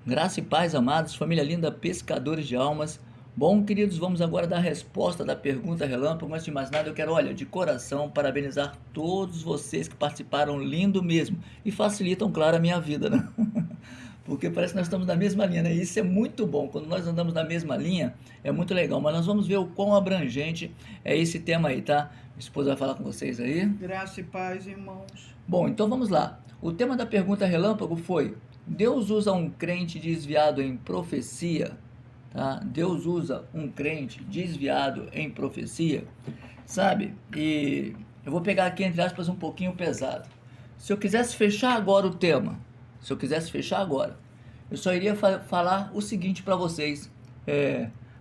Graça e paz, amados, família linda, pescadores de almas. Bom, queridos, vamos agora dar a resposta da pergunta relâmpago. Antes de mais nada, eu quero, olha, de coração, parabenizar todos vocês que participaram, lindo mesmo, e facilitam, claro, a minha vida, né? Porque parece que nós estamos na mesma linha, né? Isso é muito bom, quando nós andamos na mesma linha, é muito legal. Mas nós vamos ver o quão abrangente é esse tema aí, tá? Minha esposa vai falar com vocês aí. Graça e paz, irmãos. Bom, então vamos lá. O tema da pergunta relâmpago foi: Deus usa um crente desviado em profecia? Tá? Deus usa um crente desviado em profecia? Sabe? E eu vou pegar aqui entre aspas um pouquinho pesado. Se eu quisesse fechar agora o tema, se eu quisesse fechar agora, eu só iria falar o seguinte para vocês: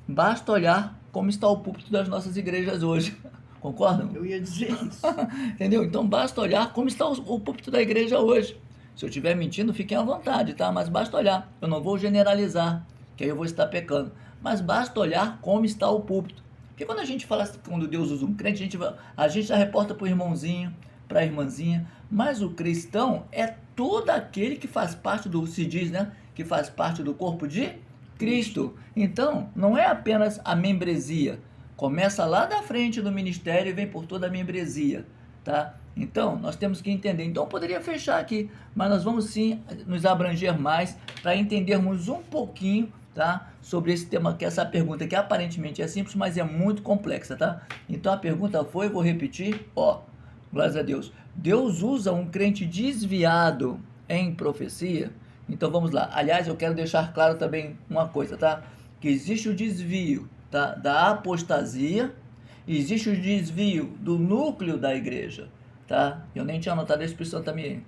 basta olhar como está o púlpito das nossas igrejas hoje. Concordam? Eu ia dizer isso. Entendeu? Então basta olhar como está o púlpito da igreja hoje. Se eu estiver mentindo, fiquem à vontade, tá? Mas basta olhar. Eu não vou generalizar, que aí eu vou estar pecando. Mas basta olhar como está o púlpito. Porque quando a gente fala, quando Deus usa um crente, a gente já reporta para o irmãozinho, para a irmãzinha. Mas o cristão é todo aquele que faz parte do, se diz, né? Que faz parte do corpo de Cristo. Então, não é apenas a membresia. Começa lá da frente do ministério e vem por toda a membresia, tá? Então, nós temos que entender. Então, eu poderia fechar aqui, mas nós vamos sim nos abranger mais para entendermos um pouquinho, tá? Sobre esse tema, que essa pergunta que aparentemente é simples, mas é muito complexa, tá? Então, a pergunta foi, vou repetir, glórias a Deus. Deus usa um crente desviado em profecia? Então, vamos lá. Aliás, eu quero deixar claro também uma coisa, tá? Que existe o desvio, tá, da apostasia, existe o desvio do núcleo da igreja, tá? Eu nem tinha anotado, a Espírito Santo tá me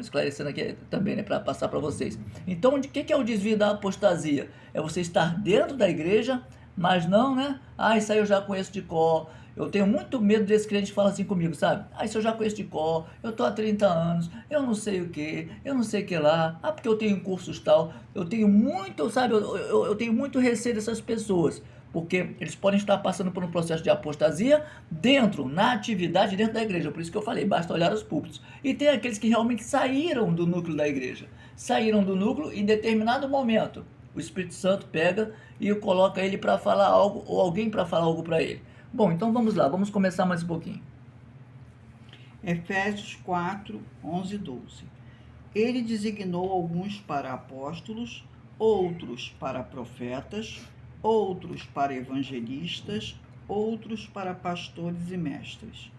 esclarecendo aqui também, né, para passar para vocês. Então, o que é o desvio da apostasia? É você estar dentro da igreja, mas não, né? Isso aí eu já conheço de cor. Eu tenho muito medo desse crente que fala assim comigo, sabe? Isso eu já conheço de cor, eu tô há 30 anos, eu não sei o que, eu não sei o que lá, porque eu tenho cursos tal. Eu tenho muito, sabe? Eu tenho muito receio dessas pessoas, porque eles podem estar passando por um processo de apostasia dentro, na atividade dentro da igreja. Por isso que eu falei, basta olhar os púlpitos. E tem aqueles que realmente saíram do núcleo da igreja. Saíram do núcleo em determinado momento. O Espírito Santo pega e coloca ele para falar algo, ou alguém para falar algo para ele. Bom, então vamos lá, vamos começar mais um pouquinho. Efésios 4, 11 e 12. Ele designou alguns para apóstolos, outros para profetas, outros para evangelistas, outros para pastores e mestres,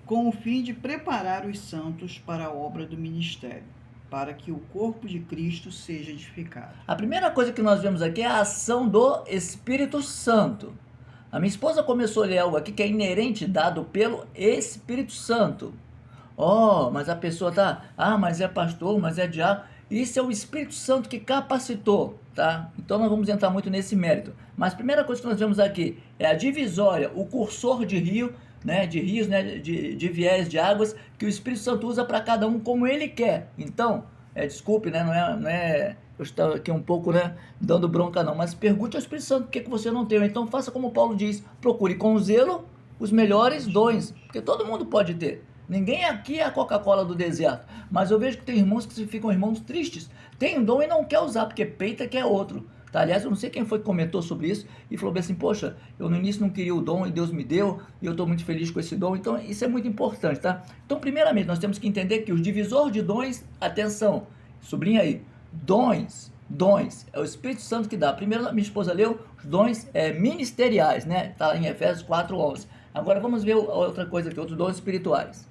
com o fim de preparar os santos para a obra do ministério, para que o corpo de Cristo seja edificado. A primeira coisa que nós vemos aqui é a ação do Espírito Santo. A minha esposa começou a ler algo aqui que é inerente, dado pelo Espírito Santo. Mas a pessoa tá, mas é pastor, mas é diácono. Isso é o Espírito Santo que capacitou, tá? Então nós vamos entrar muito nesse mérito. Mas a primeira coisa que nós vemos aqui é a divisória, o cursor de rio, né, de rios, né, de viés de águas, que o Espírito Santo usa para cada um como ele quer. Então, desculpe, né, não é eu estou aqui um pouco, né, dando bronca não, mas pergunte ao Espírito Santo por que você não tem. Então faça como Paulo diz, procure com zelo os melhores dons, porque todo mundo pode ter. Ninguém aqui é a Coca-Cola do deserto, mas eu vejo que tem irmãos que ficam irmãos tristes, tem um dom e não quer usar, porque peita que é outro. Tá? Aliás, eu não sei quem foi que comentou sobre isso e falou bem assim, poxa, eu no início não queria o dom e Deus me deu e eu estou muito feliz com esse dom. Então isso é muito importante, tá? Então primeiramente nós temos que entender que os divisores de dons, atenção, sublinha aí, dons, é o Espírito Santo que dá. Primeiro minha esposa leu os dons ministeriais, né? Tá lá em Efésios 4:11. Agora vamos ver outra coisa aqui, outros dons espirituais.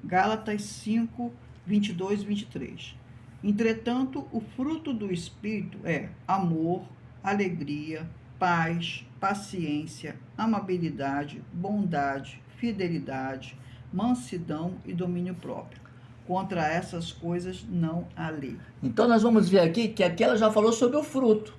Gálatas 5, 22 e 23. Entretanto, o fruto do Espírito é amor, alegria, paz, paciência, amabilidade, bondade, fidelidade, mansidão e domínio próprio. Contra essas coisas não há lei. Então nós vamos ver aqui que aqui ela já falou sobre o fruto.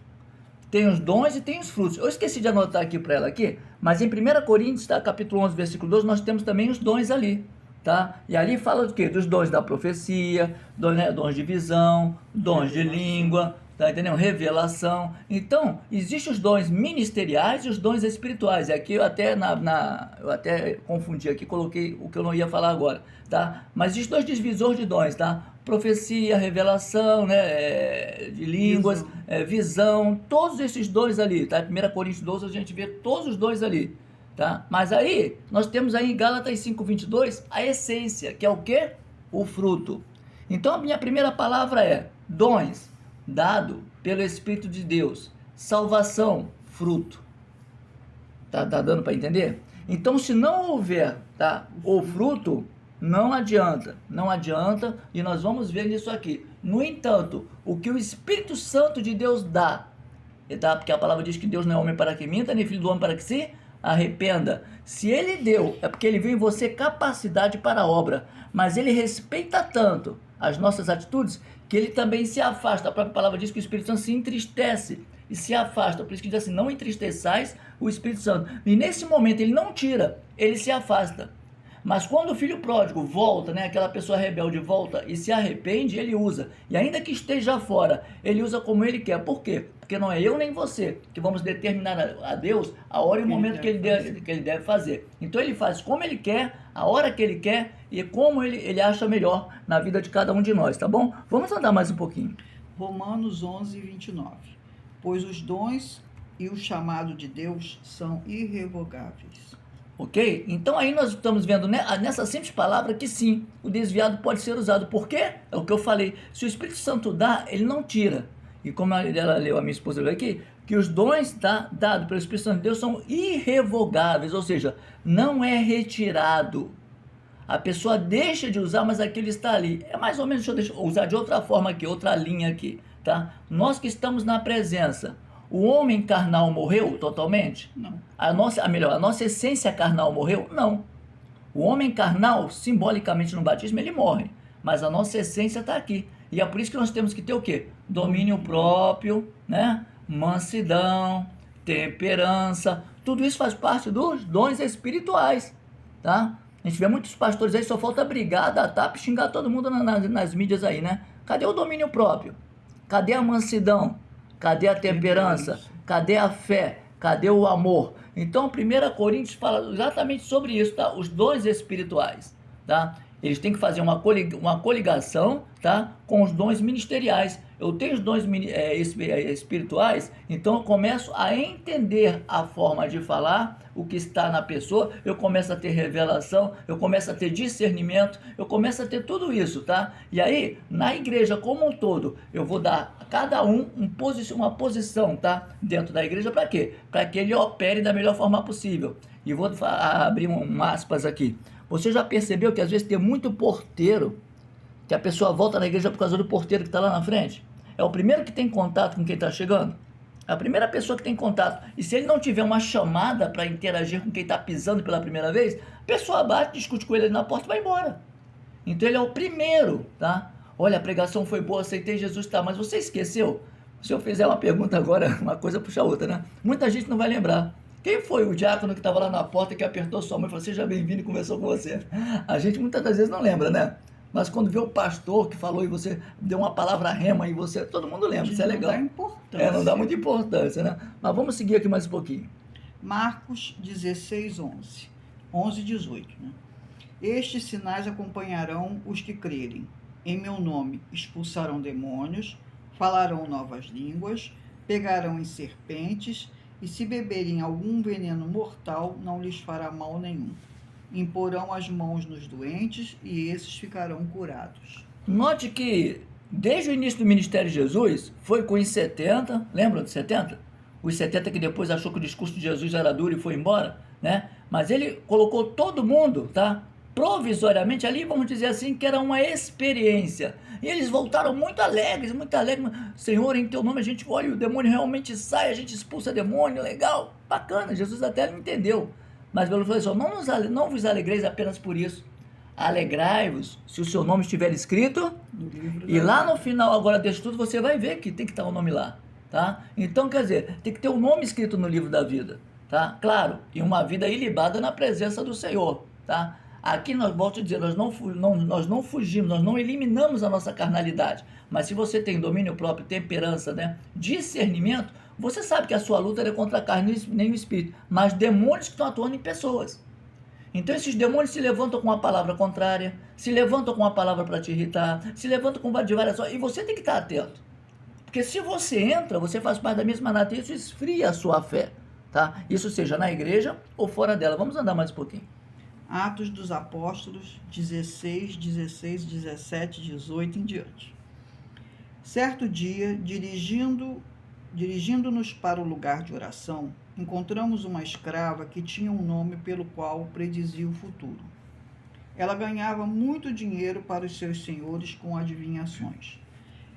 Tem os dons e tem os frutos. Eu esqueci de anotar aqui para ela aqui, mas em 1 Coríntios, tá, capítulo 11, versículo 12, nós temos também os dons ali. Tá? E ali fala do quê? Dos dons da profecia, dons de visão, dons de língua, tá entendendo? Revelação. Então, existem os dons ministeriais e os dons espirituais. Aqui eu até, eu até confundi aqui, coloquei o que eu não ia falar agora, tá? Mas existem dois divisores de dons, tá? Profecia, revelação, né? De línguas, visão, todos esses dons ali, tá? 1 Coríntios 12 a gente vê todos os dons ali, tá? Mas aí, nós temos aí em Gálatas 5:22 a essência, que é o quê? O fruto. Então, a minha primeira palavra é dons, dado pelo Espírito de Deus. Salvação, fruto. Tá dando para entender? Então, se não houver, tá, o fruto, não adianta, e nós vamos ver nisso aqui. No entanto, o que o Espírito Santo de Deus dá, tá? Porque a palavra diz que Deus não é homem para que minta, nem filho do homem para que se arrependa. Se ele deu, é porque ele viu em você capacidade para a obra, mas ele respeita tanto as nossas atitudes que ele também se afasta. A própria palavra diz que o Espírito Santo se entristece e se afasta, por isso que diz assim, não entristeçais o Espírito Santo. E nesse momento ele não tira, ele se afasta. Mas quando o filho pródigo volta, né, aquela pessoa rebelde volta e se arrepende, ele usa. E ainda que esteja fora, ele usa como ele quer. Por quê? Porque não é eu nem você que vamos determinar a Deus a hora e o momento que ele deve fazer. Então ele faz como ele quer, a hora que ele quer e como ele acha melhor na vida de cada um de nós, tá bom? Vamos andar mais um pouquinho. Romanos 11:29. Pois os dons e o chamado de Deus são irrevogáveis. Ok? Então aí nós estamos vendo nessa simples palavra que sim, o desviado pode ser usado. Por quê? É o que eu falei. Se o Espírito Santo dá, ele não tira. E como ela leu, a minha esposa leu aqui, que os dons dados pelo Espírito Santo de Deus são irrevogáveis, ou seja, não é retirado. A pessoa deixa de usar, mas aquele está ali. É mais ou menos, deixa eu usar de outra forma aqui, outra linha aqui, tá? Nós que estamos na presença, o homem carnal morreu totalmente? Não. A nossa essência carnal morreu? Não. O homem carnal, simbolicamente no batismo, ele morre. Mas a nossa essência está aqui. E é por isso que nós temos que ter o quê? Domínio próprio, né? Mansidão, temperança. Tudo isso faz parte dos dons espirituais, tá? A gente vê muitos pastores aí, só falta brigar, dar tapa e xingar todo mundo nas mídias aí, né? Cadê o domínio próprio? Cadê a mansidão? Cadê a temperança? Cadê a fé? Cadê o amor? Então, 1 Coríntios fala exatamente sobre isso, tá? Os dons espirituais, tá? Eles têm que fazer uma coligação, tá? Com os dons ministeriais. Eu tenho os dons espirituais, então eu começo a entender a forma de falar, o que está na pessoa, eu começo a ter revelação, eu começo a ter discernimento, eu começo a ter tudo isso, tá? E aí, na igreja como um todo, eu vou dar a cada uma posição, tá? Dentro da igreja, para quê? Para que ele opere da melhor forma possível. E vou abrir aspas aqui. Você já percebeu que às vezes tem muito porteiro, que a pessoa volta na igreja por causa do porteiro que está lá na frente? É o primeiro que tem contato com quem está chegando. É a primeira pessoa que tem contato. E se ele não tiver uma chamada para interagir com quem está pisando pela primeira vez, a pessoa bate, discute com ele ali na porta e vai embora. Então ele é o primeiro, tá? Olha, a pregação foi boa, aceitei Jesus, tá? Mas você esqueceu? Se eu fizer uma pergunta agora, uma coisa puxa a outra, né? Muita gente não vai lembrar. Quem foi o diácono que estava lá na porta que apertou sua mão e falou, seja bem-vindo e conversou com você? A gente muitas das vezes não lembra, né? Mas quando vê o pastor que falou e você deu uma palavra rema e você, todo mundo lembra, isso é legal. Não dá importância. Não dá muita importância, né? Mas vamos seguir aqui mais um pouquinho. Marcos 16:11, 11:18, né? Estes sinais acompanharão os que crerem. Em meu nome expulsarão demônios, falarão novas línguas, pegarão em serpentes, e se beberem algum veneno mortal, não lhes fará mal nenhum. Imporão as mãos nos doentes e esses ficarão curados. Note que, desde o início do ministério de Jesus, foi com os 70, lembram dos 70? Os 70 que depois achou que o discurso de Jesus era duro e foi embora, né? Mas ele colocou todo mundo, tá? Provisoriamente ali, vamos dizer assim, que era uma experiência. E eles voltaram muito alegres, Senhor, em teu nome a gente olha, o demônio realmente sai, a gente expulsa demônio, legal, bacana, Jesus até não entendeu. Mas ele falou assim, não vos alegreis apenas por isso, alegrai-vos se o seu nome estiver escrito, e lá no final agora desse tudo você vai ver que tem que estar o nome lá, tá? Então, quer dizer, tem que ter o nome escrito no livro da vida, tá? Claro, e uma vida ilibada na presença do Senhor, tá? Aqui nós, volto a dizer, nós não fugimos, nós não eliminamos a nossa carnalidade. Mas se você tem domínio próprio, temperança, né, discernimento, você sabe que a sua luta é contra a carne nem o espírito, mas demônios que estão atuando em pessoas. Então esses demônios se levantam com uma palavra contrária, se levantam com uma palavra para te irritar, se levantam com de várias coisas, e você tem que estar atento. Porque se você entra, você faz parte da mesma nata, e isso esfria a sua fé, tá? Isso seja na igreja ou fora dela. Vamos andar mais um pouquinho. Atos dos Apóstolos 16, 16, 17, 18 em diante. Certo dia, dirigindo-nos para o lugar de oração, encontramos uma escrava que tinha um nome pelo qual predizia o futuro. Ela ganhava muito dinheiro para os seus senhores com adivinhações.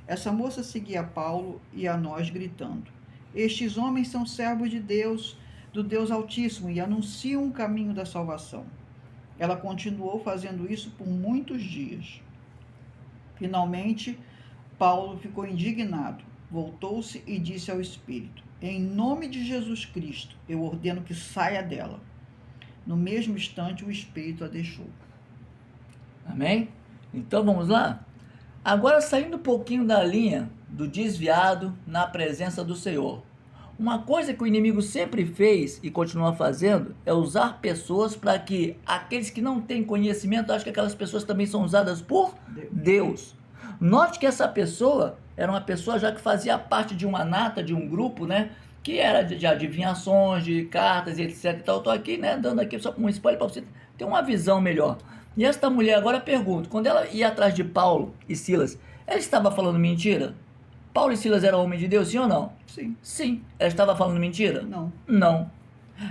Essa moça seguia Paulo e a nós gritando: estes homens são servos de Deus, do Deus Altíssimo, e anunciam o caminho da salvação. Ela continuou fazendo isso por muitos dias. Finalmente, Paulo ficou indignado, voltou-se e disse ao Espírito: em nome de Jesus Cristo, eu ordeno que saia dela. No mesmo instante, o Espírito a deixou. Amém? Então vamos lá? Agora, saindo um pouquinho da linha do desviado na presença do Senhor. Uma coisa que o inimigo sempre fez e continua fazendo é usar pessoas para que aqueles que não têm conhecimento achem que aquelas pessoas também são usadas por Deus. Note que essa pessoa era uma pessoa já que fazia parte de uma nata, de um grupo, né? Que era de adivinhações, de cartas e etc. Então, eu estou aqui, né, dando aqui só um spoiler para você ter uma visão melhor. E esta mulher, agora pergunto, quando ela ia atrás de Paulo e Silas, ela estava falando mentira? Paulo e Silas eram homens de Deus, sim ou não? Sim. Sim. Ela estava falando mentira? Não. Não.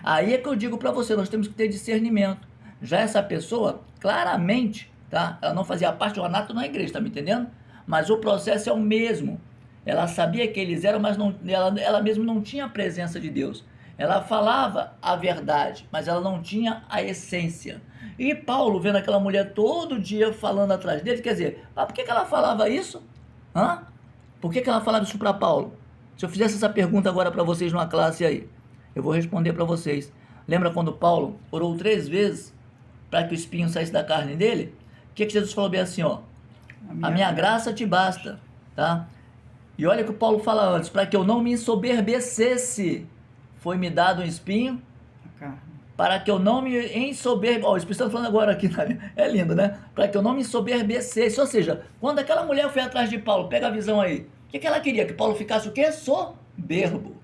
Aí é que eu digo para você, nós temos que ter discernimento. Já essa pessoa, claramente, tá? Ela não fazia parte de uma nata na igreja, tá me entendendo? Mas o processo é o mesmo. Ela sabia que eles eram, mas não, ela mesma não tinha a presença de Deus. Ela falava a verdade, mas ela não tinha a essência. E Paulo, vendo aquela mulher todo dia falando atrás dele, quer dizer, por que ela falava isso? Por que ela falava isso para Paulo? Se eu fizesse essa pergunta agora para vocês numa classe aí, eu vou responder para vocês. Lembra quando Paulo orou 3 vezes para que o espinho saísse da carne dele? O que Jesus falou bem assim, ó? A minha graça te basta, tá? E olha o que o Paulo fala antes: para que eu não me ensoberbecesse, foi-me dado um espinho, para que eu não me ensoberbecesse. O Espírito Santo falando agora aqui, é lindo, né? Para que eu não me ensoberbecesse. Ou seja, quando aquela mulher foi atrás de Paulo, pega a visão aí, o que ela queria? Que Paulo ficasse o quê? Soberbo.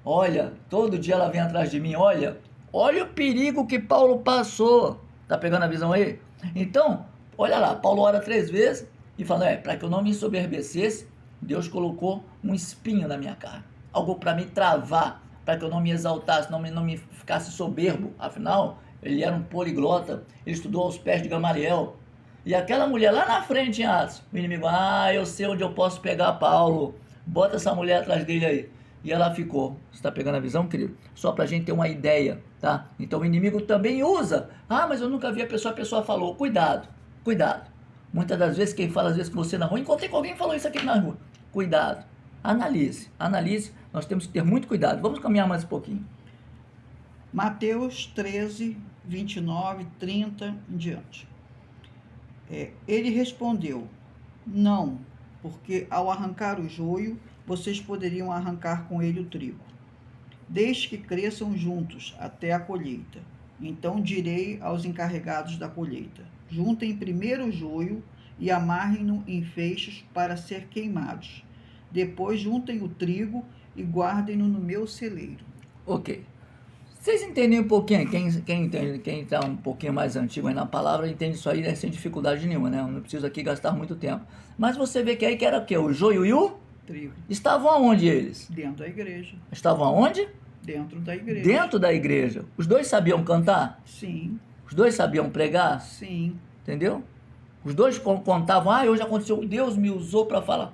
Olha, todo dia ela vem atrás de mim, olha o perigo que Paulo passou. Tá pegando a visão aí? Então, olha lá, Paulo ora 3 vezes e fala, para que eu não me ensoberbecesse, Deus colocou um espinho na minha carne, algo para me travar, para que eu não me exaltasse, não me ficasse soberbo. Afinal, ele era um poliglota, ele estudou aos pés de Gamaliel. E aquela mulher lá na frente em Atos, o inimigo, eu sei onde eu posso pegar Paulo, bota essa mulher atrás dele aí. E ela ficou. Você está pegando a visão, querido? Só para a gente ter uma ideia, tá? Então o inimigo também usa. Mas eu nunca vi a pessoa falou. Cuidado. Muitas das vezes quem fala às vezes com você na rua, encontrei com alguém que falou isso aqui na rua. Cuidado. Analise. Nós temos que ter muito cuidado. Vamos caminhar mais um pouquinho. Mateus 13, 29, 30 em diante. Ele respondeu: não, porque ao arrancar o joio, vocês poderiam arrancar com ele o trigo. Deixe que cresçam juntos até a colheita. Então direi aos encarregados da colheita: juntem primeiro o joio e amarrem-no em feixes para ser queimados. Depois juntem o trigo e guardem-no no meu celeiro. Ok. Vocês entendem um pouquinho, quem está um pouquinho mais antigo aí na palavra, entende isso aí, né, sem dificuldade nenhuma, né? Eu não preciso aqui gastar muito tempo. Mas você vê que aí que era o quê? O joio e o trigo. Estavam aonde eles? Dentro da igreja. Estavam aonde? Dentro da igreja. Dentro da igreja. Os dois sabiam cantar? Sim. Os dois sabiam pregar? Sim. Entendeu? Os dois contavam, hoje aconteceu, Deus me usou para falar.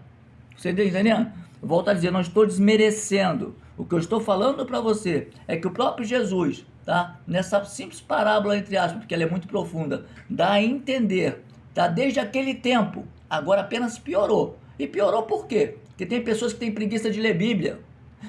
Você está entendendo? Eu volto a dizer, não estou desmerecendo. O que eu estou falando para você é que o próprio Jesus, tá? Nessa simples parábola, entre aspas, porque ela é muito profunda, dá a entender, tá? Desde aquele tempo, agora apenas piorou. E piorou por quê? Porque tem pessoas que têm preguiça de ler Bíblia.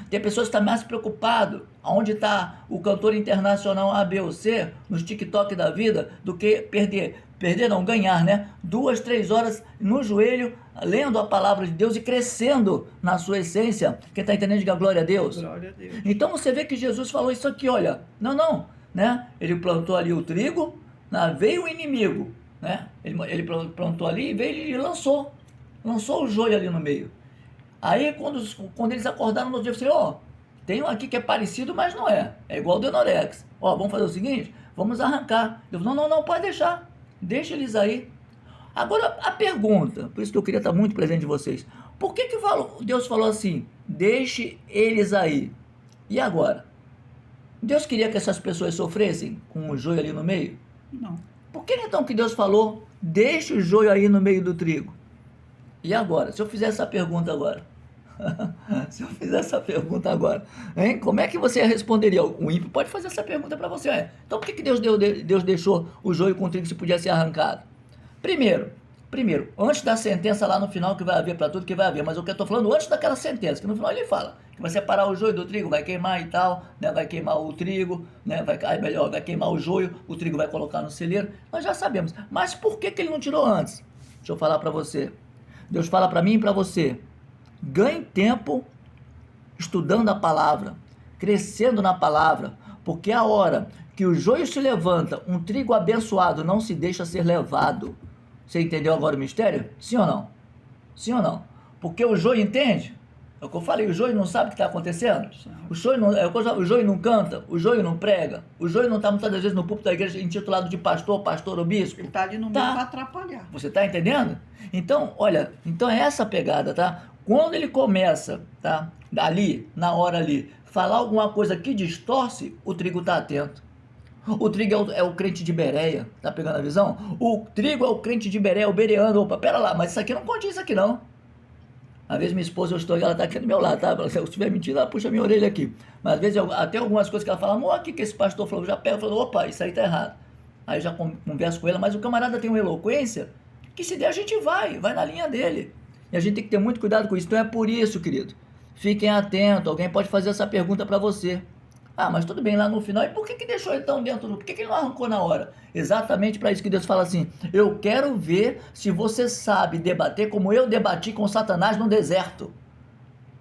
Tem pessoas que estão mais preocupadas aonde está o cantor internacional A, B ou C, nos TikTok da vida, do que perder não, ganhar, né? 2, 3 horas no joelho, lendo a palavra de Deus e crescendo na sua essência. Quem está entendendo, diga glória a Deus. Glória a Deus. Então você vê que Jesus falou isso aqui, olha, não, né? Ele plantou ali o trigo, né? Veio o inimigo, né? Ele plantou ali e veio e lançou o joio ali no meio. Aí quando eles acordaram no dia, eu falei, ó, tem um aqui que é parecido, mas não é igual o Denorex. Ó, vamos fazer o seguinte, vamos arrancar. Eu falei, não, pode deixar, deixa eles aí. Agora a pergunta, por isso que eu queria estar muito presente de vocês, por que Deus falou assim, deixe eles aí? E agora? Deus queria que essas pessoas sofressem com o joio ali no meio? Não. Por que então que Deus falou, deixe o joio aí no meio do trigo? E agora? Se eu fizer essa pergunta agora? Se eu fizer essa pergunta agora, hein? Como é que você responderia? O ímpio pode fazer essa pergunta para você. Então por que Deus deixou o joio com o trigo se podia ser arrancado? Primeiro, antes da sentença lá no final, que vai haver para tudo que vai haver, mas o que eu estou falando antes daquela sentença, que no final ele fala que vai separar o joio do trigo, vai queimar e tal, né? Vai queimar o trigo, né? Vai queimar o joio, o trigo vai colocar no celeiro, nós já sabemos. Mas por que ele não tirou antes? Deixa eu falar para você. Deus fala para mim e para você, ganhe tempo estudando a palavra, crescendo na palavra, porque a hora que o joio se levanta, um trigo abençoado não se deixa ser levado. Você entendeu agora o mistério? Sim ou não? Sim ou não? Porque o joio entende? É o que eu falei, o joio não sabe o que está acontecendo. O joio não canta, o joio não prega, o joio não está muitas vezes no púlpito da igreja intitulado de pastor ou bispo. Ele está ali no meio para atrapalhar. Você está entendendo? Então, olha, é essa pegada, tá? Quando ele começa, tá? Ali, na hora ali, falar alguma coisa que distorce, o trigo está atento. O trigo é o crente de Bereia, tá pegando a visão? O trigo é o crente de Bereia, o bereano. Opa, pera lá, mas isso aqui não condiz isso aqui não. Às vezes minha esposa, ela tá aqui do meu lado, tá? Se eu estiver mentindo, ela puxa minha orelha aqui. Mas às vezes, até algumas coisas que ela fala, amor, aqui que esse pastor falou, eu já pego e falo, opa, isso aí tá errado. Aí eu já converso com ela, mas o camarada tem uma eloquência que se der a gente vai na linha dele. E a gente tem que ter muito cuidado com isso. Então é por isso, querido, fiquem atentos, alguém pode fazer essa pergunta para você. Ah, mas tudo bem, lá no final, e por que deixou então dentro por que ele não arrancou na hora? Exatamente para isso que Deus fala assim, eu quero ver se você sabe debater como eu debati com Satanás no deserto.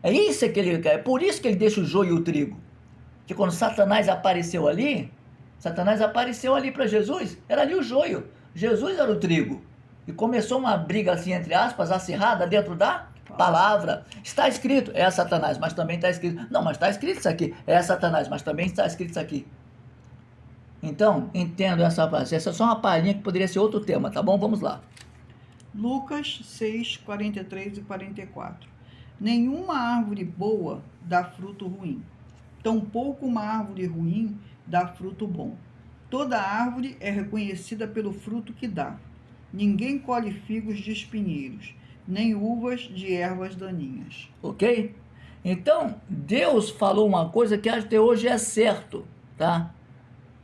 É isso que ele quer, é por isso que ele deixa o joio e o trigo. Que quando Satanás apareceu ali para Jesus, era ali o joio, Jesus era o trigo. E começou uma briga assim, entre aspas, acirrada dentro da palavra. Está escrito, é Satanás, mas também está escrito. Não, mas está escrito isso aqui, é Satanás, mas também está escrito isso aqui. Então, entendo essa parte. Essa é só uma palhinha que poderia ser outro tema, tá bom? Vamos lá. Lucas 6, 43 e 44. Nenhuma árvore boa dá fruto ruim, tampouco uma árvore ruim dá fruto bom. Toda árvore é reconhecida pelo fruto que dá. Ninguém colhe figos de espinheiros, nem uvas de ervas daninhas. Ok? Então, Deus falou uma coisa que até hoje é certo, tá?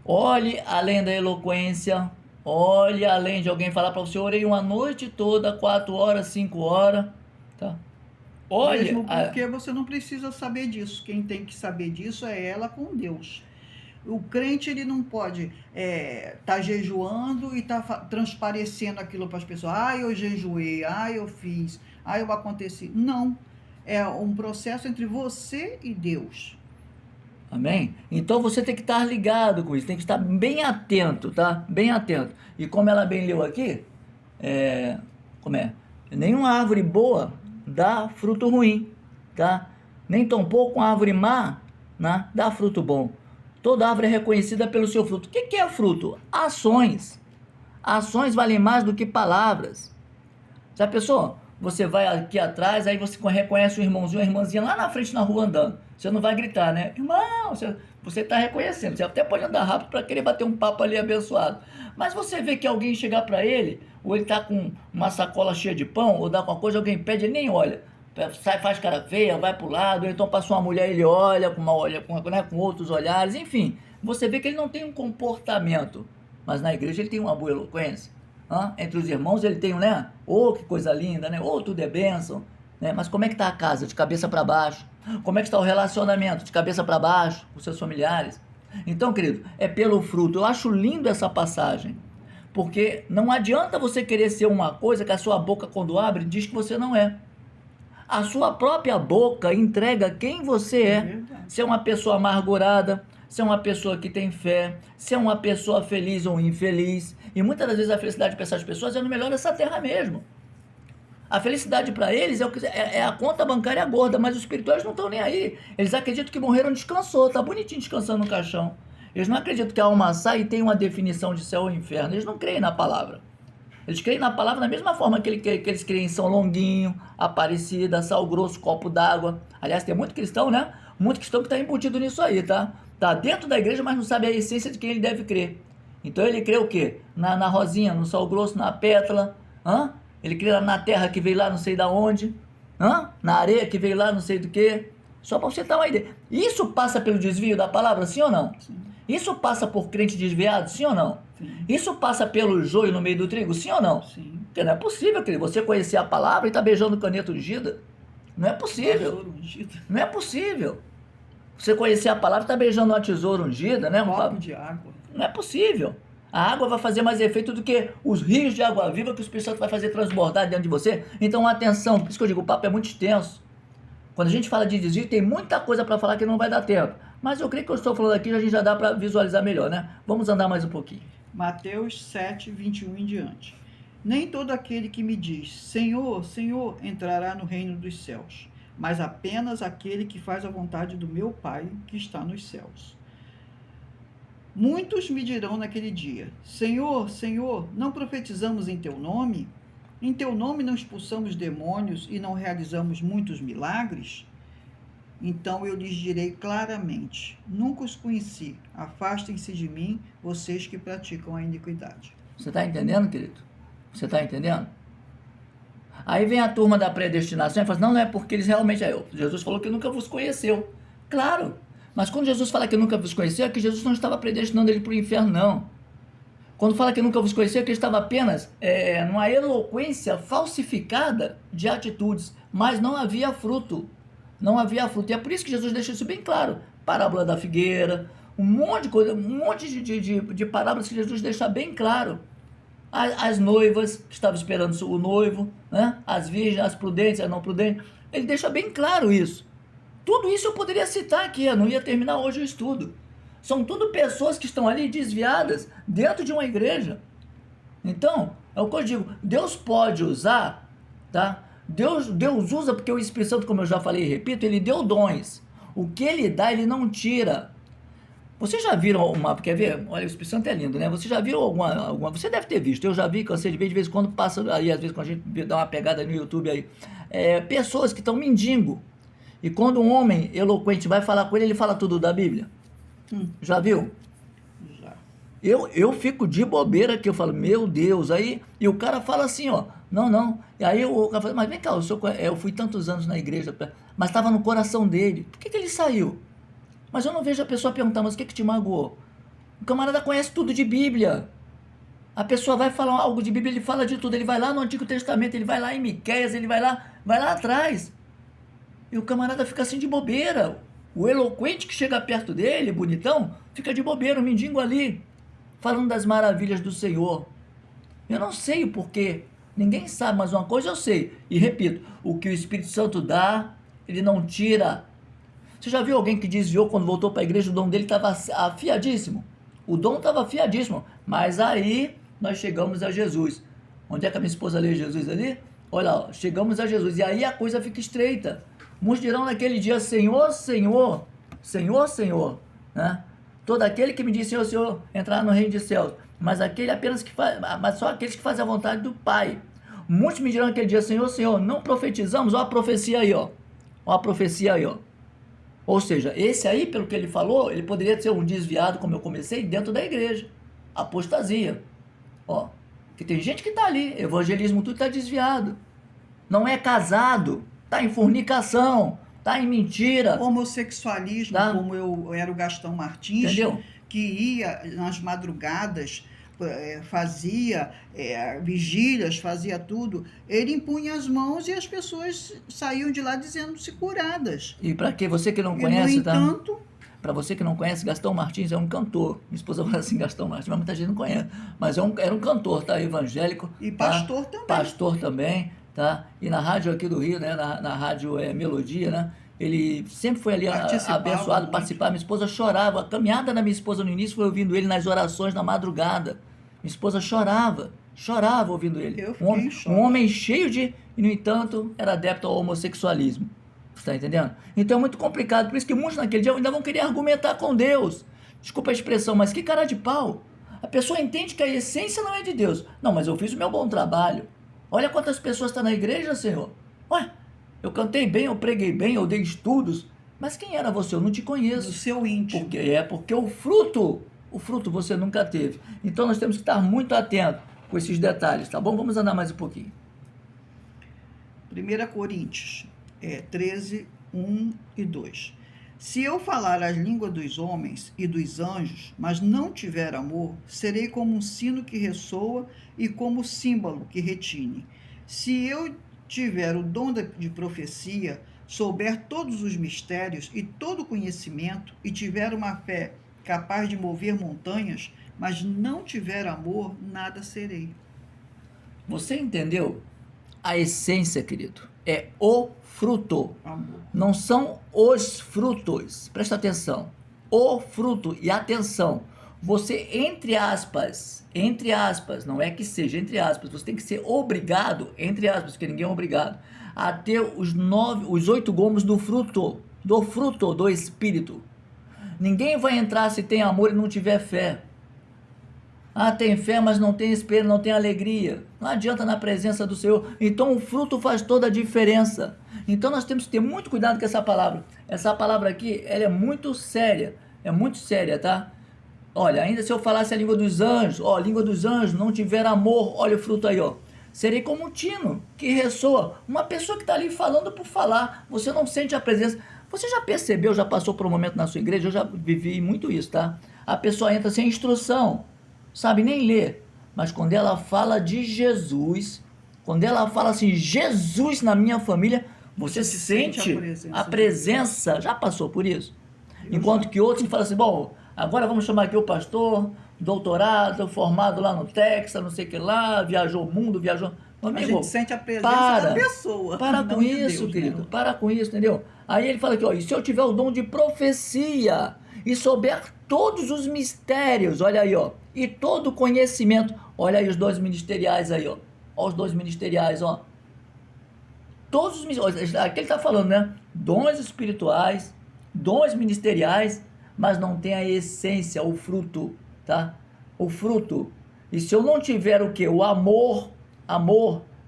Olhe além da eloquência, olhe além de alguém falar para você, orei uma noite toda, 4 horas, 5 horas, tá? Olhe. Mesmo porque você não precisa saber disso. Quem tem que saber disso é ela com Deus. O crente, ele não pode tá jejuando e tá transparecendo aquilo para as pessoas. Ah, eu jejuei, ah, eu fiz, ah, eu aconteci. Não. É um processo entre você e Deus. Amém? Então você tem que estar ligado com isso, tem que estar bem atento, tá? Bem atento. E como ela bem leu aqui, nenhuma árvore boa dá fruto ruim, tá? Nem tampouco uma árvore má, né, dá fruto bom. Toda árvore é reconhecida pelo seu fruto. O que é fruto? Ações. Ações valem mais do que palavras. Já pensou? Você vai aqui atrás, aí você reconhece um irmãozinho, uma irmãzinha lá na frente na rua andando. Você não vai gritar, né? Irmão, você está reconhecendo. Você até pode andar rápido para querer bater um papo ali abençoado. Mas você vê que alguém chegar para ele, ou ele está com uma sacola cheia de pão, ou dá com uma coisa, alguém pede, ele nem olha. Sai, faz cara feia, vai pro lado, ou então passa uma mulher, ele olha com outros olhares, enfim. Você vê que ele não tem um comportamento, mas na igreja ele tem uma boa eloquência. Entre os irmãos ele tem, né? Oh, que coisa linda, né? Oh, tudo é bênção. né? Mas como é que está a casa? De cabeça para baixo. Como é que está o relacionamento? De cabeça para baixo, com seus familiares. Então, querido, é pelo fruto. Eu acho lindo essa passagem, porque não adianta você querer ser uma coisa que a sua boca, quando abre, diz que você não é. A sua própria boca entrega quem você é. Se é uma pessoa amargurada, se é uma pessoa que tem fé, se é uma pessoa feliz ou infeliz. E muitas das vezes a felicidade para essas pessoas é no melhor dessa terra mesmo. A felicidade para eles é a conta bancária gorda, mas os espirituais não estão nem aí. Eles acreditam que morreram, descansou, tá bonitinho descansando no caixão. Eles não acreditam que a alma sai e tem uma definição de céu ou inferno. Eles não creem na palavra. Eles creem na palavra da mesma forma que eles creem em São Longuinho, Aparecida, Sal Grosso, Copo d'Água. Aliás, tem muito cristão, né? Muito cristão que está embutido nisso aí, tá? Tá dentro da igreja, mas não sabe a essência de quem ele deve crer. Então ele crê o quê? Na Rosinha, no Sal Grosso, na Pétala. Ele crê na terra que veio lá não sei da onde. Na areia que veio lá não sei do que. Só para você ter uma ideia. Isso passa pelo desvio da palavra, sim ou não? Sim. Isso passa por crente desviado, sim ou não? Sim. Isso passa pelo joio no meio do trigo, sim ou não? Sim. Porque não é possível, querido, você conhecer a palavra e estar beijando caneta ungida. Não é possível. Não é possível. Você conhecer a palavra e estar beijando uma tesoura ungida, né? Copo de água. Não é possível. A água vai fazer mais efeito do que os rios de água viva que o Espírito Santo vai fazer transbordar dentro de você. Então, atenção, por isso que eu digo, o papo é muito extenso. Quando a gente fala de desvio, tem muita coisa para falar que não vai dar tempo. Mas eu creio que eu estou falando aqui, a gente já dá para visualizar melhor, né? Vamos andar mais um pouquinho. Mateus 7, 21 em diante. Nem todo aquele que me diz, Senhor, Senhor, entrará no reino dos céus, mas apenas aquele que faz a vontade do meu Pai que está nos céus. Muitos me dirão naquele dia, Senhor, Senhor, não profetizamos em teu nome? Em teu nome não expulsamos demônios e não realizamos muitos milagres? Então eu lhes direi claramente, nunca os conheci, afastem-se de mim, vocês que praticam a iniquidade. Você está entendendo, querido? Você está entendendo? Aí vem a turma da predestinação e fala, não é porque eles realmente... Jesus falou que nunca vos conheceu. Claro, mas quando Jesus fala que nunca vos conheceu, é que Jesus não estava predestinando ele para o inferno, não. Quando fala que nunca vos conheceu, é que ele estava apenas numa eloquência falsificada de atitudes, mas não havia fruto. Não havia fruto. E é por isso que Jesus deixa isso bem claro. Parábola da figueira, um monte de coisa, um monte de parábolas que Jesus deixa bem claro. As noivas que estavam esperando o noivo, né? As virgens, as prudentes, as não prudentes. Ele deixa bem claro isso. Tudo isso eu poderia citar aqui, eu não ia terminar hoje o estudo. São tudo pessoas que estão ali desviadas dentro de uma igreja. Então, é o que eu digo, Deus pode usar, tá? Deus usa porque o Espírito Santo, como eu já falei e repito, ele deu dons. O que ele dá, ele não tira. Vocês já viram quer ver? Olha, o Espírito Santo é lindo, né? Você já viu alguma, você deve ter visto, eu já vi, cansei de vez em quando passa aí, às vezes quando a gente dá uma pegada no YouTube aí, pessoas que estão mendigo, e quando um homem eloquente vai falar com ele, ele fala tudo da Bíblia. Já viu? Já. Eu fico de bobeira que eu falo, meu Deus, aí, e o cara fala assim, ó, não, e aí o cara fala, mas vem cá, eu fui tantos anos na igreja, mas estava no coração dele, por que ele saiu? Mas eu não vejo a pessoa perguntar, mas o que te magoou? O camarada conhece tudo de Bíblia. A pessoa vai falar algo de Bíblia, ele fala de tudo. Ele vai lá no Antigo Testamento, ele vai lá em Miqueias, ele vai lá atrás. E o camarada fica assim de bobeira. O eloquente que chega perto dele, bonitão, fica de bobeira, o mendigo ali, falando das maravilhas do Senhor. Eu não sei o porquê. Ninguém sabe, mas uma coisa eu sei. E repito, o que o Espírito Santo dá, ele não tira. Você já viu alguém que desviou quando voltou para a igreja, o dom dele estava afiadíssimo? O dom estava afiadíssimo, mas aí nós chegamos a Jesus. Onde é que a minha esposa lê Jesus ali? Olha lá, chegamos a Jesus, e aí a coisa fica estreita. Muitos dirão naquele dia, Senhor, Senhor, Senhor, Senhor, né? Todo aquele que me diz Senhor, Senhor, entrar no reino de céus, mas aquele apenas que faz, mas só aqueles que fazem a vontade do Pai. Muitos me dirão naquele dia, Senhor, Senhor, não profetizamos? Olha a profecia aí, ó. Olha a profecia aí, ó. Ou seja, esse aí, pelo que ele falou, ele poderia ser um desviado, como eu comecei, dentro da igreja. Apostasia. Ó, que tem gente que está ali, evangelismo tudo está desviado. Não é casado, está em fornicação, está em mentira. Homossexualismo, tá? Como eu era o Gastão Martins, entendeu? Que ia nas madrugadas fazia vigílias, fazia tudo, ele impunha as mãos e as pessoas saíam de lá dizendo-se curadas. E para que você que não E, conhece, no tá? entanto, Para você que não conhece, Gastão Martins é um cantor. Minha esposa fala assim, Gastão Martins, mas muita gente não conhece. Mas era um cantor, tá? Evangélico. e Tá? pastor também. Pastor também, tá? E na rádio aqui do Rio, né? Na rádio Melodia, né? Ele sempre foi ali Participava abençoado, muito. participar. Minha esposa chorava. A caminhada da minha esposa no início foi ouvindo ele nas orações na madrugada. Minha esposa chorava ouvindo ele. Eu fiquei em choque. Um homem cheio de... E, no entanto, era adepto ao homossexualismo. Você está entendendo? Então é muito complicado. Por isso que muitos naquele dia ainda vão querer argumentar com Deus. Desculpa a expressão, mas que cara de pau. A pessoa entende que a essência não é de Deus. Não, mas eu fiz o meu bom trabalho. Olha quantas pessoas estão na igreja, Senhor. Ué, eu cantei bem, eu preguei bem, eu dei estudos. Mas quem era você? Eu não te No conheço. seu íntimo. Porque o fruto você nunca teve. Então nós temos que estar muito atentos com esses detalhes, tá bom? Vamos andar mais um pouquinho. 1 Coríntios 13, 1 e 2. Se eu falar as línguas dos homens e dos anjos, mas não tiver amor, serei como um sino que ressoa e como símbolo que retine. Se eu tiver o dom de profecia, souber todos os mistérios e todo o conhecimento, e tiver uma fé capaz de mover montanhas, mas não tiver amor, nada serei. Você entendeu? A essência, querido, é o fruto. Amor. Não são os frutos. Presta atenção. O fruto. E atenção. Você, entre aspas, não é que seja, entre aspas, você tem que ser obrigado, entre aspas, porque ninguém é obrigado, a ter os 8 gomos do fruto do Espírito. Ninguém vai entrar se tem amor e não tiver fé. Ah, tem fé, mas não tem esperança, não tem alegria. Não adianta na presença do Senhor. Então o fruto faz toda a diferença. Então nós temos que ter muito cuidado com essa palavra. Essa palavra aqui, ela é muito séria, tá? Olha, ainda se eu falasse a língua dos anjos, a língua dos anjos, não tiver amor, olha o fruto aí, ó. Serei como um tino que ressoa. Uma pessoa que está ali falando por falar, você não sente a presença. Você já percebeu, já passou por um momento na sua igreja, eu já vivi muito isso, tá? A pessoa entra sem instrução, sabe nem ler, mas quando ela fala de Jesus, quando ela fala assim, Jesus na minha família, você sente a presença, já passou por isso? Enquanto que outros falam assim, bom, agora vamos chamar aqui o pastor, doutorado, formado lá no Texas, não sei o que lá, viajou o mundo, viajou... Amigo, a gente sente a presença da pessoa. Para com isso, Deus, querido, né? Para com isso, entendeu? Aí ele fala aqui, ó, e se eu tiver o dom de profecia e souber todos os mistérios, olha aí, ó, e todo o conhecimento, olha aí os 2 ministeriais aí, ó, os 2 ministeriais, ó, todos os ministérios, aqui ele tá falando, né, dons espirituais, dons ministeriais, mas não tem a essência, o fruto, tá? O fruto. E se eu não tiver o que? O amor,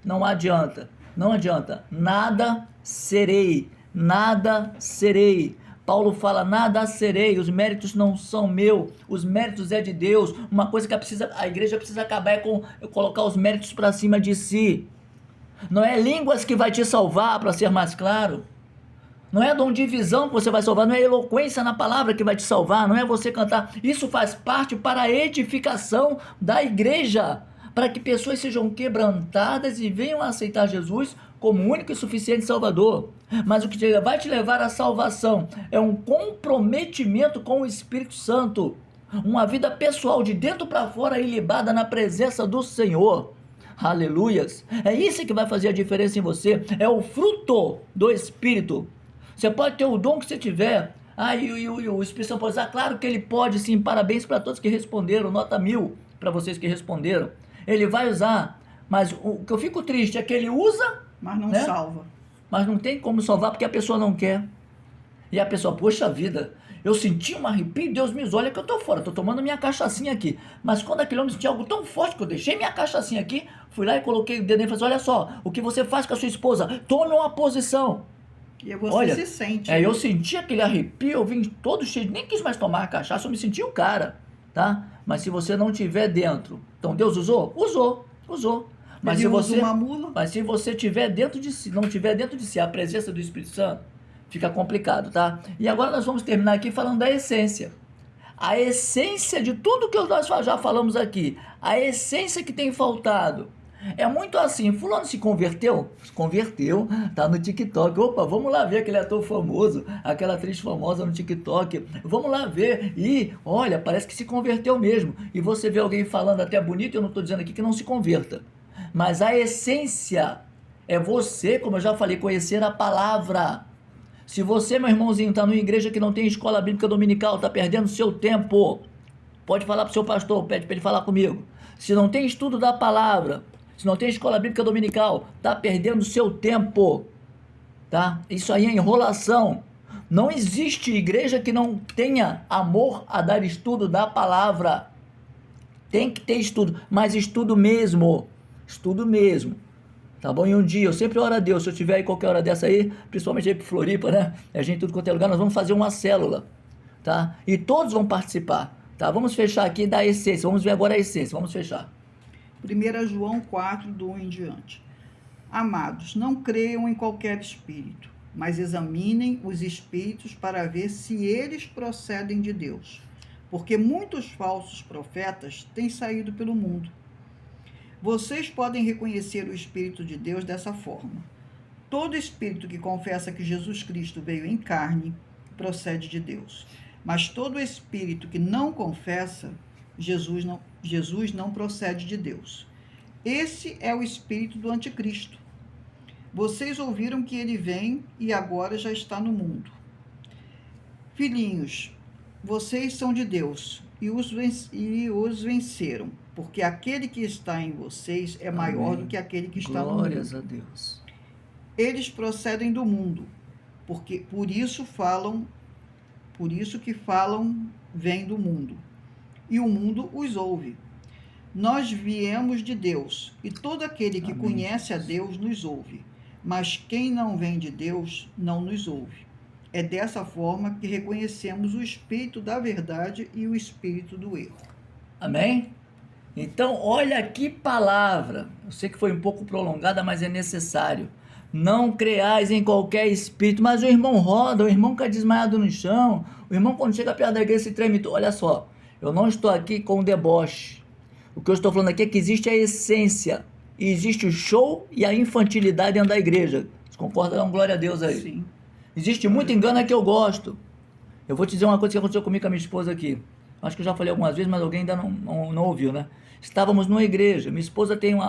não adianta, nada serei. Paulo fala, nada serei, os méritos não são meus, os méritos é de Deus. Uma coisa que a igreja precisa acabar é com colocar os méritos para cima de si. Não é línguas que vai te salvar, para ser mais claro. Não é dom de visão que você vai salvar, não é eloquência na palavra que vai te salvar, não é você cantar. Isso faz parte para a edificação da igreja, para que pessoas sejam quebrantadas e venham a aceitar Jesus como único e suficiente Salvador. Mas o que vai te levar à salvação é um comprometimento com o Espírito Santo, uma vida pessoal de dentro para fora ilibada na presença do Senhor. Aleluias! É isso que vai fazer a diferença em você, é o fruto do Espírito. Você pode ter o dom que você tiver. E o Espírito Santo pode usar, claro que ele pode sim, parabéns para todos que responderam, nota 1000 para vocês que responderam. Ele vai usar, mas o que eu fico triste é que ele usa, mas não salva. Mas não tem como salvar porque a pessoa não quer. E a pessoa, poxa vida, eu senti um arrepio, Deus me olha que eu tô fora, tô tomando minha cachaçinha aqui. Mas quando aquele homem sentiu algo tão forte que eu deixei minha cachaçinha aqui, fui lá e coloquei o dedo nele e falei, olha só, o que você faz com a sua esposa, tome uma posição. E você se sente. Eu senti aquele arrepio, eu vim todo cheio, nem quis mais tomar a cachaça, eu me senti o cara, tá? Mas se você não tiver dentro, então Deus usou? Usou. Mas se você tiver dentro de si, não tiver dentro de si a presença do Espírito Santo, fica complicado, tá? E agora nós vamos terminar aqui falando da essência. a essência de tudo que nós já falamos aqui, a essência que tem faltado. É muito assim, fulano se converteu? Se converteu, tá no TikTok. Opa, vamos lá ver aquele ator famoso, aquela atriz famosa no TikTok. Vamos lá ver. E, olha, parece que se converteu mesmo. E você vê alguém falando até bonito, eu não estou dizendo aqui que não se converta. Mas a essência é você, como eu já falei, conhecer a palavra. Se você, meu irmãozinho, está numa igreja que não tem escola bíblica dominical, está perdendo seu tempo, pode falar para o seu pastor, pede para ele falar comigo. Se não tem estudo da palavra, se não tem escola bíblica dominical, está perdendo seu tempo, tá? Isso aí é enrolação. Não existe igreja que não tenha amor a dar estudo da palavra. Tem que ter estudo, mas estudo mesmo, tá bom? E um dia, eu sempre oro a Deus, se eu tiver aí qualquer hora dessa aí, principalmente aí pro Floripa, né? A gente tudo quanto é lugar, nós vamos fazer uma célula, tá? E todos vão participar, tá? Vamos fechar aqui da essência, vamos ver agora a essência, vamos fechar. 1 João 4, do 1 em diante. Amados, não creiam em qualquer espírito, mas examinem os espíritos para ver se eles procedem de Deus, porque muitos falsos profetas têm saído pelo mundo. Vocês podem reconhecer o Espírito de Deus dessa forma. Todo espírito que confessa que Jesus Cristo veio em carne procede de Deus. Mas todo espírito que não confessa Jesus não procede de Deus. Esse é o espírito do anticristo. Vocês ouviram que ele vem e agora já está no mundo. Filhinhos, vocês são de Deus e os venceram, porque aquele que está em vocês é maior do que aquele que está no mundo. Glórias a Deus. Eles procedem do mundo, por isso que falam vem do mundo, e o mundo os ouve. Nós viemos de Deus, e todo aquele que conhece a Deus nos ouve, mas quem não vem de Deus não nos ouve. É dessa forma que reconhecemos o espírito da verdade e o espírito do erro. Amém? Então, olha que palavra. Eu sei que foi um pouco prolongada, mas é necessário. Não creais em qualquer espírito. Mas o irmão roda, o irmão cai desmaiado no chão. O irmão, quando chega perto da igreja, se treme. Olha só, eu não estou aqui com deboche. O que eu estou falando aqui é que existe a essência. E existe o show e a infantilidade dentro da igreja. Você concorda? Dá uma glória a Deus aí. Sim. Existe muito engano que eu gosto. Eu vou te dizer uma coisa que aconteceu comigo com a minha esposa aqui. Acho que eu já falei algumas vezes, mas alguém ainda não ouviu, né? Estávamos numa igreja. Minha esposa tem o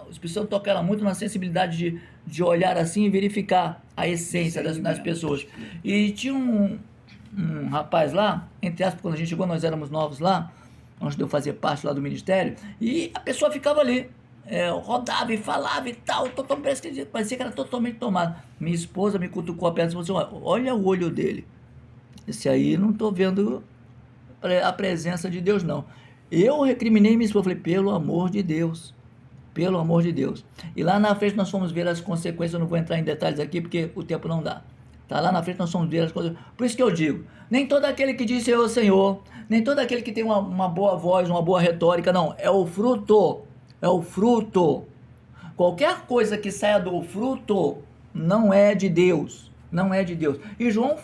Espírito Santo toca ela muito na sensibilidade de olhar assim e verificar a essência das pessoas. E tinha um rapaz lá, entre aspas, quando a gente chegou, nós éramos novos lá, antes de eu fazer parte lá do ministério, e a pessoa ficava ali. Rodava e falava e tal, parecia que era totalmente tomado. Minha esposa me cutucou a perna e falou assim: olha o olho dele. Esse aí não estou vendo a presença de Deus, não. Eu recriminei minha esposa, falei: pelo amor de Deus, pelo amor de Deus. E lá na frente nós fomos ver as consequências. Eu não vou entrar em detalhes aqui porque o tempo não dá. Tá? Lá na frente nós fomos ver as coisas. Por isso que eu digo: nem todo aquele que diz Senhor, Senhor, nem todo aquele que tem uma boa voz, uma boa retórica, não. É o fruto. É o fruto. Qualquer coisa que saia do fruto não é de Deus. Não é de Deus. E João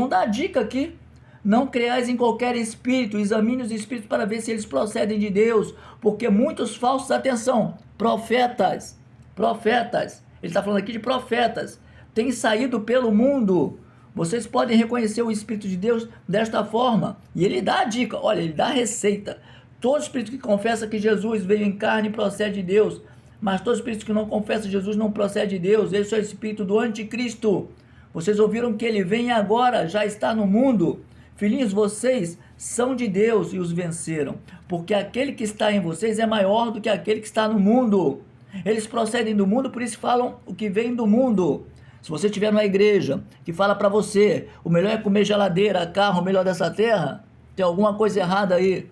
dá a dica aqui. Não creais em qualquer espírito, examine os espíritos para ver se eles procedem de Deus, porque muitos falsos, atenção, profetas, ele está falando aqui de profetas, têm saído pelo mundo. Vocês podem reconhecer o Espírito de Deus desta forma. E ele dá a dica, olha, ele dá a receita. Todo espírito que confessa que Jesus veio em carne procede de Deus, mas todo espírito que não confessa Jesus não procede de Deus. Esse é o espírito do anticristo. Vocês ouviram que ele vem agora, já está no mundo. Filhinhos, vocês são de Deus e os venceram, porque aquele que está em vocês é maior do que aquele que está no mundo. Eles procedem do mundo, por isso falam o que vem do mundo. Se você estiver numa igreja que fala para você, o melhor é comer geladeira, carro, o melhor dessa terra, tem alguma coisa errada aí.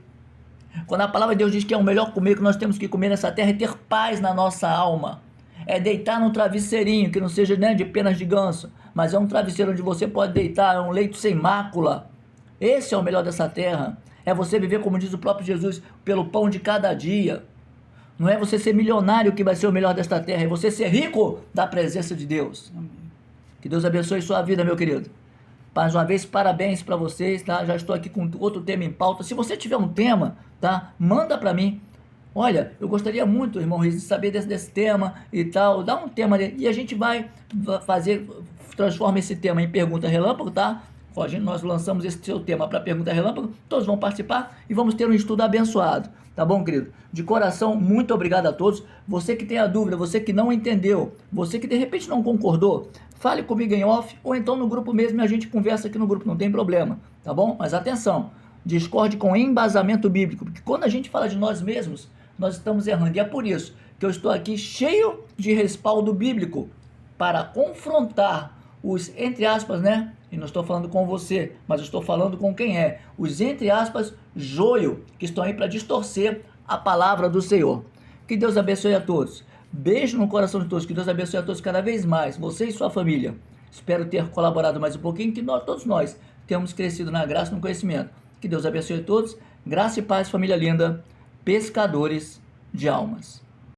Quando a palavra de Deus diz que é o melhor comer, que nós temos que comer nessa terra, é ter paz na nossa alma. É deitar num travesseirinho, que não seja, né, de penas de ganso, mas é um travesseiro onde você pode deitar, é um leito sem mácula. Esse é o melhor dessa terra. É você viver, como diz o próprio Jesus, pelo pão de cada dia. Não é você ser milionário que vai ser o melhor desta terra, é você ser rico da presença de Deus. Amém. Que Deus abençoe sua vida, meu querido. Mais uma vez, parabéns para vocês, tá? Já estou aqui com outro tema em pauta. Se você tiver um tema, tá? Manda para mim. Olha, eu gostaria muito, irmão Riz, de saber desse tema e tal. Dá um tema ali e a gente vai fazer, transforma esse tema em pergunta relâmpago, tá? Nós lançamos esse seu tema para pergunta relâmpago, todos vão participar e vamos ter um estudo abençoado, tá bom, querido? De coração, muito obrigado a todos. Você que tem a dúvida, você que não entendeu, você que de repente não concordou, fale comigo em off ou então no grupo mesmo e a gente conversa aqui no grupo, não tem problema, tá bom? Mas atenção, discorde com embasamento bíblico, porque quando a gente fala de nós mesmos, nós estamos errando, e é por isso que eu estou aqui cheio de respaldo bíblico para confrontar os, entre aspas, né? E não estou falando com você, mas eu estou falando com quem é. Os, entre aspas, joio, que estão aí para distorcer a palavra do Senhor. Que Deus abençoe a todos. Beijo no coração de todos. Que Deus abençoe a todos cada vez mais. Você e sua família. Espero ter colaborado mais um pouquinho, que todos nós temos crescido na graça e no conhecimento. Que Deus abençoe a todos. Graça e paz, família linda. Pescadores de almas.